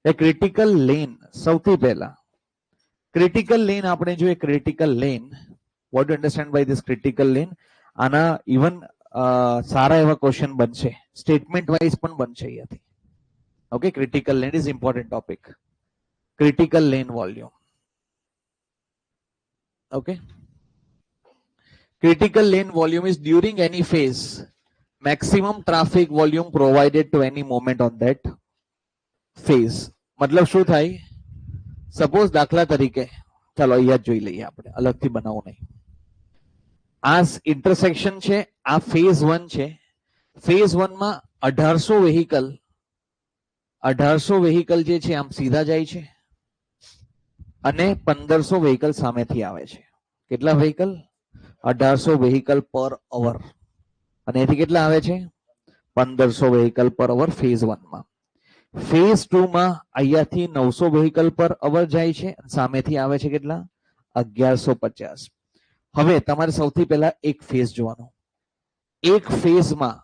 એ critical lane સૌથી પહેલા critical lane આપણે જોઈએ. Critical lane, what you understand by this critical lane? આના ઇવન સારા એવા ક્વેશ્ચન બનશે, સ્ટેટમેન્ટ વાઇઝ પણ બનશે અહીંયાથી. Okay, critical lane is important topic. Critical lane volume. Okay, critical lane volume is during any phase maximum traffic volume provided to any moment on that phase. मतलब શું થાય? Suppose દાખલા તરીકે, ચાલો અહીંયા જોઈ લઈએ, આપણે અલગથી બનાવવું નહીં. આ ઇન્ટરસેક્શન છે, આ ફેઝ 1 છે. ફેઝ 1 માં 1800 વ્હીકલ જે છે આમ સીધા જાય છે અને 1500 વ્હીકલ સામેથી આવે છે. કેટલા વ્હીકલ? 1800 વ્હીકલ પર અવર. અને એથી કેટલા આવે છે? 1500 વ્હીકલ પર અવર ફેઝ 1 માં. ફેઝ 2 માં અહીંયાથી 900 વ્હીકલ પર અવર જાય છે અને સામેથી આવે છે કેટલા? 1150. હવે તમારે સૌથી પહેલા એક ફેઝ જોવાનો. એક ફેઝમાં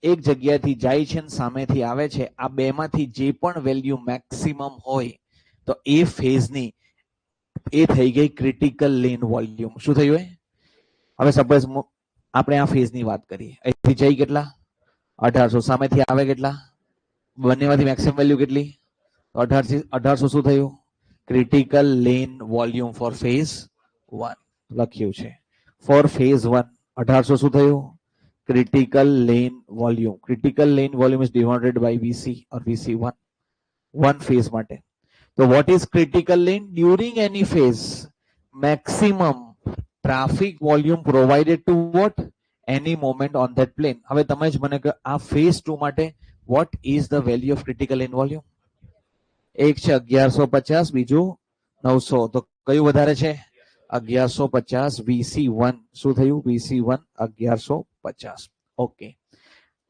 એક જગ્યાથી જાય છે અને સામેથી આવે છે. આ બેમાંથી જે પણ વેલ્યુ મેક્સિમમ હોય તો એ ફેઝની એ થઈ ગઈ ક્રિટિકલ લેન વોલ્યુમ. શું થયું? હવે સપોઝ આપણે આ ફેઝની વાત કરીએ. અહીંથી જઈ કેટલા? 1800. સામેથી આવે કેટલા? બંનેમાંથી મેક્સિમમ વેલ્યુ કેટલી? 1800. શું થયું? Critical lane volume for phase 1 લખ્યું છે. ફોર ફેઝ 1 1800 શું થયું? critical lane volume. Critical lane volume is divided by VC or VC1. One phase માટે. So what is critical lane? During any phase, maximum traffic volume provided to what? Any moment on that plane. હવે તમે જ મને કહો આ phase 2 માટે what is the value of critical lane volume? એક છે 1150, બીજું 900. તો કયું વધારે છે? 1150. VC1 શું થયું? VC1 1150. ઓકે,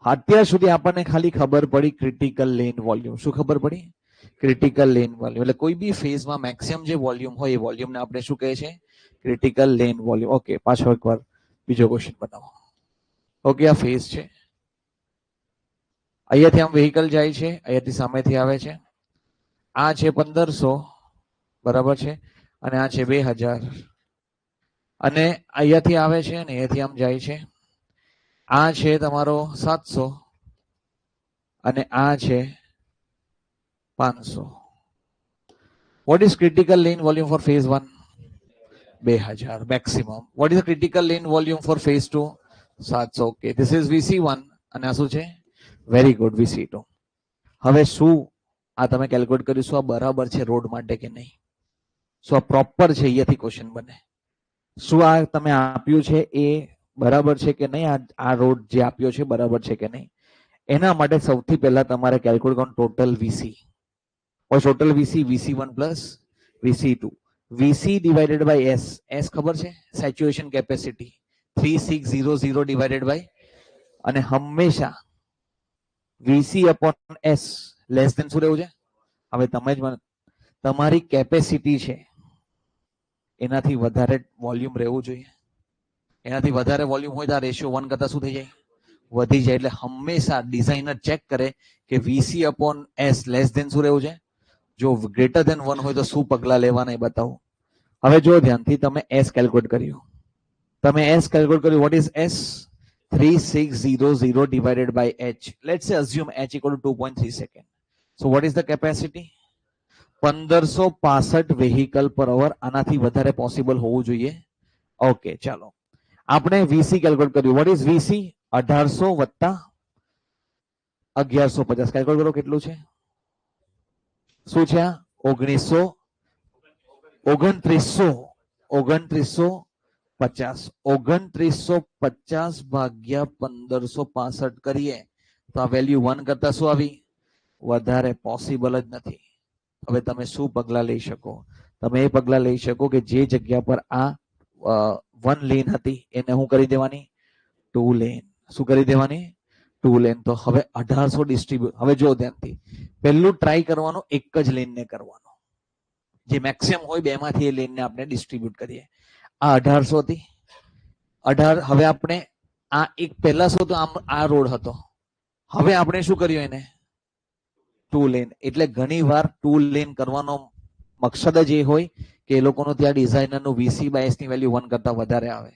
અત્યાર સુધી આપણને ખાલી ખબર પડી ક્રિટિકલ લેન વોલ્યુમ. શું ખબર પડી? Critical lane volume. એટલે કોઈ બી ફેઝમાં મેક્સિમમ જે વોલ્યુમ હોય એ વોલ્યુમને આપણે શું કહે છે? Critical lane volume. ઓકે, પાછો એકવાર બીજો ક્વેશ્ચન બનાવો. ઓકે, આ ફેઝ છે, અહીંયાથી આમ વ્હીકલ જાય છે, અહીંયાથી સામેથી આવે છે. આ છે 1500, બરાબર છે, અને આ છે 2000. અને અહીંયાથી આવે છે અને અહીંયાથી આમ જાય છે. આ છે તમારો 700 અને આ છે 500. What is critical lane volume for phase 1? 2000 maximum. What is the critical lane volume for phase 2? 700. Okay, this is VC1 અને આ શું છે? Very good, VC2. હવે શું આ તમે કેલ્ક્યુલેટ કર્યું? શું આ બરાબર છે રોડ માટે કે નહીં? શું આ પ્રોપર છે? અહીંયાથી ક્વેશ્ચન બને. શું આ તમે આપ્યું છે એ બરાબર છે કે નહીં? આ રોડ જે આપ્યો છે બરાબર છે કે નહીં? એના માટે સૌથી પહેલા તમારે કેલ્ક્યુલેટ કરવાનું total VC. Total VC VC1 plus VC2. VC divided by S. S ખબર છે? સેચ્યુરેશન કેપેસિટી 3600 ડિવાઇડેડ બાય, અને હંમેશા VC upon S less than શું રહેવું છે? હવે તમે જ તમારી કેપેસિટી છે એનાથી વધારે વોલ્યુમ રહેવું જોઈએ. એનાથી વધારે વોલ્યુમ હોય તો આ રેશિયો 1 કરતા શું થઈ જાય? વધી જાય. એટલે હંમેશા ડિઝાઇનર ચેક કરે કે VC upon S less than શું રહેવું છે? જો ગ્રેટર ધેન 1 હોય તો શું પગલા લેવાના એ બતાવો. હવે જો ધ્યાનથી તમે એસ કેલ્ક્યુલેટ કર્યું. તમે એસ કેલ્ક્યુલેટ કર્યું. What is S? 3600 divided by h. Let's say assume h equal to 2.3 second. So what is the capacity? 1565 vehicle per hour. આનાથી વધારે પોસિબલ હોવું જોઈએ. ઓકે, ચાલો આપણે VC કેલ્ક્યુલેટ કર્યું. What is VC? 1800 વત્તા 1150. કેલ્ક્યુલેટ કરો કેટલું છે? શું છે આ? 2950. 2950 ભાગ્યા 1565 કરીએ તો આ વેલ્યુ 1 કરતા શું આવી? વધારે. પોસિબલ જ નથી. હવે તમે શું પગલા લઈ શકો? તમે એ પગલા લઈ શકો કે જે જગ્યા પર આ 1 લેન હતી એને શું કરી દેવાની? 2 લેન. શું કરી દેવાની? 2 લેન. તો હવે 1800 ડિસ્ટ્રીબ્યુટ. હવે જો ધ્યાનથી પહેલું ટ્રાય કરવાનું એક જ લેનને કરવાનો. જે મેક્સિમમ હોય બેમાંથી એ લેનને આપણે ડિસ્ટ્રીબ્યુટ કરીએ. આ 1800 હતી. 18. હવે આપણે આ એક પહેલા શું તો આ રોડ હતો. હવે આપણે શું કર્યું? એને ટુ લેન. એટલે ઘણી વાર ટુ લેન કરવાનો મકસદ જ એ હોય કે એ લોકોનું ત્યાં ડિઝાઇનરનું વીસી બાય એસ ની વેલ્યુ 1 કરતા વધારે આવે.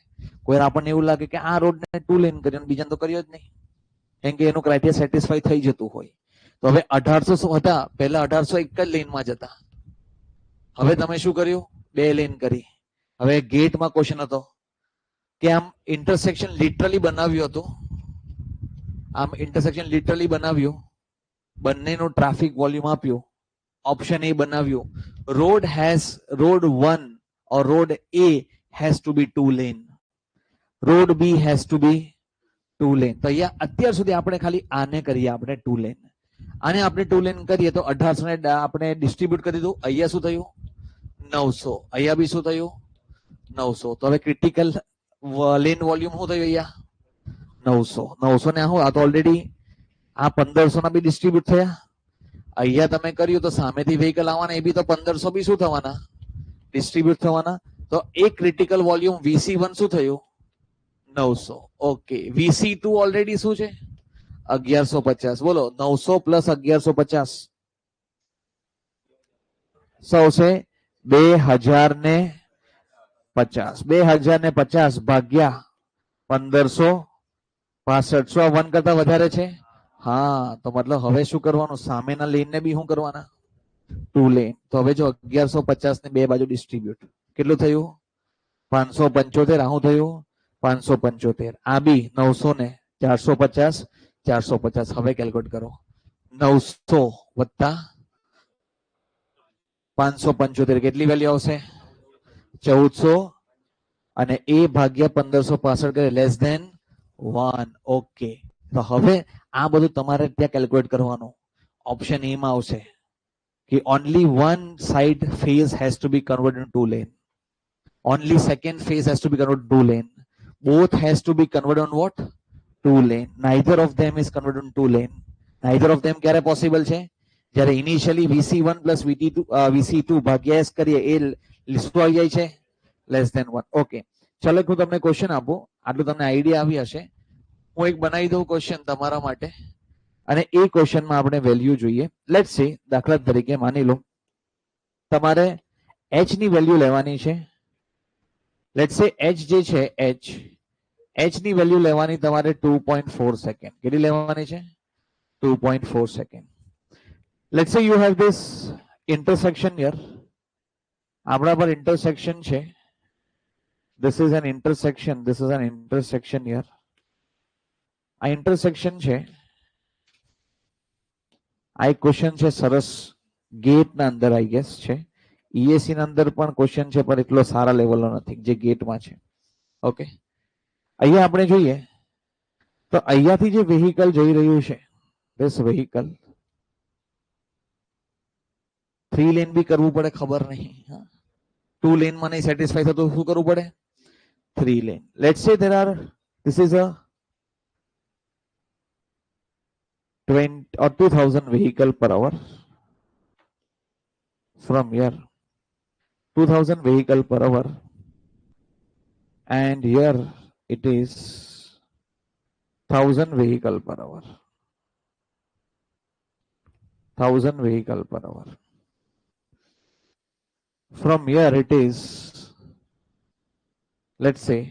કોઈ આપણને એવું લાગે કે આ રોડને ટુ લેન કર્યો બીજાને તો કર્યો જ નહીં, કેમ કે એનું ક્રાઇટેરિયા સેટિસ્ફાઈ થઈ જતું હોય. તો હવે 1800 હતા, પહેલા 1800 એક જ લેનમાં જ હતા. હવે તમે શું કર્યું? 2 લેન કરી. હવે ગેટમાં ક્વેશ્ચન હતો કે આમ ઇન્ટરસેક્શન લિટરલી બનાવ્યું હતું, આમ ઇન્ટરસેક્શન લિટરલી બનાવ્યું, બંનેનું ટ્રાફિક વોલ્યુમ આપ્યું, ઓપ્શન એ બનાવ્યું, road 1 or road A has to be 2 lane, road B has to be 2 lane. તો અહીંયા અત્યાર સુધી આપણે ખાલી આને કરીએ, આપણે 2 lane, આને આપણે 2 lane કરીએ તો 1800 ને આપણે ડિસ્ટ્રીબ્યુટ કરી દીધું. અહીંયા શું થયું? 900. અહીંયા બી શું થયું? 900. તો હવે ક્રિટિકલ લેન વોલ્યુમ શું થયું? અહીંયા 900 ને આ તો ઓલરેડી આ 1500 ના બી ડિસ્ટ્રીબ્યુટ થયા. અહીંયા તમે કર્યું તો સામેથી વ્હીકલ આવવાના, એ બી તો 1500 બી શું થવાના? ડિસ્ટ્રીબ્યુટ થવાના. તો એક ક્રિટિકલ વોલ્યુમ VC1 શું થયું? 900. ઓકે, VC2 ઓલરેડી શું છે? 1150. બોલો 900 પ્લસ 1150 આવશે 2050. 2050 ભાગ્યા 1565. શું આ 1 કરતા વધારે છે? હા, તો મતલબ હવે શું કરવાનું? સામેના લેન ને બી શું કરવાના? 2 લેન. તો હવે જો 1150 ને બે બાજુ ડિસ્ટ્રીબ્યુટ, કેટલું થયું? 575. આ શું થયું? 575. આ બી 900 ને 450. 450. હવે કેલ્ક્યુલેટ કરો. 900 વત્તા 575 કેટલી વેલ્યુ આવશે? 1400. અને એ ભાગ્યા 1565 કરે લેસ ધેન 1. ઓકે, તો હવે આ બધું તમારે ત્યાં કેલ્ક્યુલેટ કરવાનું. ઓપ્શન એ માં આવશે કે only one side phase has to be converted into 2 lane, only second phase has to be converted to 2 lane, both has to be converted on what? 2 lane. Neither of them is converted on 2 lane. Neither of them ક્યારે possible છે? જ્યારે initially VC1 plus VC2 ભાગ્યા S કરીએ એ list આવી જાય છે less than 1. Okay, ચલો હું તમને ક્વેશ્ચન આપું, આટલું તમને આઈડિયા આવી હશે. હું એક બનાવી દઉં ક્વેશ્ચન તમારા માટે, અને એ ક્વેશ્ચનમાં આપણે વેલ્યુ જોઈએ. લેટ્સ સી, દાખલા તરીકે માની લો તમારે h ની વેલ્યુ લેવાની છે. લેટ્સ સે h જે છે h ની વેલ્યુ લેવાની તમારે 2.4 સેકન્ડ. કેટલી લેવાની છે? 2.4 સેકન્ડ. લેટ્સ સે you have this intersection here. આપણા પર ઇન્ટરસેક્શન છે. This is an intersection. This is an intersection here. આ ઇન્ટરસેક્શન છે. આ એક ક્વેશ્ચન છે સરસ, ગેટ ના અંદર આઈ ગેસ છે. EAC ના અંદર પણ ક્વેશ્ચન છે, પણ એટલો સારા લેવલનો નથી જે ગેટમાં છે. ઓકે, અહીંયા આપણે જોઈએ તો અહીંયાથી જે વેહિકલ જઈ રહ્યું છે, this vehicle 3 લેન બી કરવું પડે, ખબર નહીં. 2 લેનમાં નહીં સેટિસ્ફાઈ થતું, શું કરવું પડે? 3 lane. Let's say this is a 20 or 2000 vehicle per hour from here. 2000 vehicle per hour, and here it is 1000 vehicle per hour. 1000 vehicle per hour. From here it is, let's say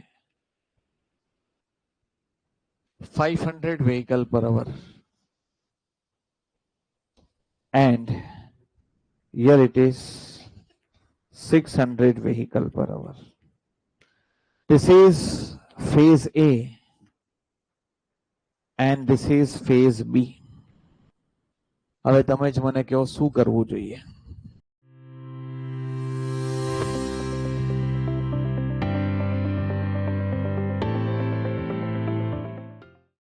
500 vehicle per hour, and here it is 600 vehicle per hour. This is phase A and this is phase B. હવે તમે જ મને કહો શું કરવું જોઈએ?